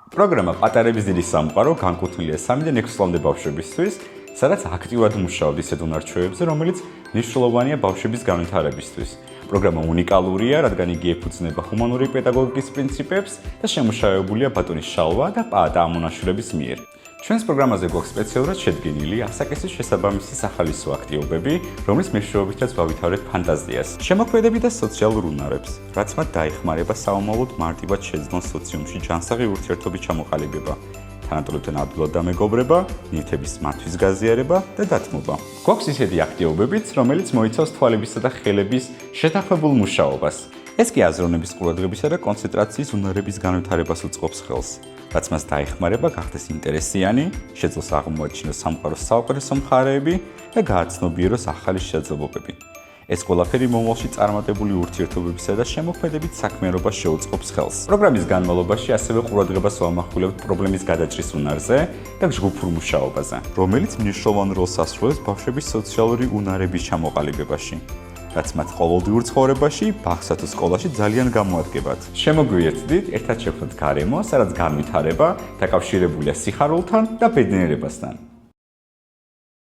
პროგრამა პატარების დიდი სამყარო განკუთვნილია 3-დან 6 წლამდე ბავშვებისთვის, სადაც აქტიურად მუშაობთ ისეთ უნარ-ჩვევებზე, რომელიც მნიშვნელოვანია ბავშვების განვითარებისთვის. პროგრამა უნიკალურია, რადგან იგი ეფუძნება ჰუმანური პედაგოგიკის პრინციპებს და შემუშავებულია ბატონის შალვა და პაატა ამონაშვილების მიერ. ჩვენს პროგრამაზე გვაქვს სპეციალურად შედგენილი ასაკისის შესაბამისი სახალისო აქტივობები, რომლის მეშვეობითაც ვავითარებთ ფანტაზიას, შემოქმედებით და სოციალურ უნარებს, რაც მათ დაეხმარება საომავლოდ მარტივად შეძლონ სოციუმში ჯანსაღი ურთიერთობის ჩამოყალიბება, თანატოლებთან ადვილად დამეგობრება, ნივთების მართვის გაზიარება და დათმობა. გვაქვს ისეთი აქტივობებიც, რომელიც მოიცავს თვალებისა და ხელების შეთანხმებულ მუშაობას. ეს კი აზროვნების ყურადღებისა და კონცენტრაციის უნარების განვითარებას უწყობს ხელს, რაც მას დაეხმარება გახდეს ინტერესიანი, შეძლოს აღმოაჩინოს სამყაროს საუკეთესო მხარეები და გააცნობიეროს ახალი შესაძლებლობები. ეს ყველაფერი მომავალში წარმატებული ურთიერთობებისა და შემოქმედებით საქმიანობას შეუწყობს ხელს. პროგრამის განმავლობაში ასევე ყურადღებას ვამახვილებთ პრობლემის გადაჭრის უნარზე და ჯგუფურ მუშაობაზე, რომელიც მნიშვნელოვან როლს ასრულებს ბავშვების სოციალური უნარების ჩამოყალიბებაში, რაც მათ ყოველდღიურ ცხოვრებაში, ბაღსა თუ სკოლაში ძალიან გამოადგებათ. შემოგვიერთდით, ერთად შევხვდეთ გარემო, სადაც განვითარება დაკავშირებულია სიხარულთან და ბედნიერებასთან.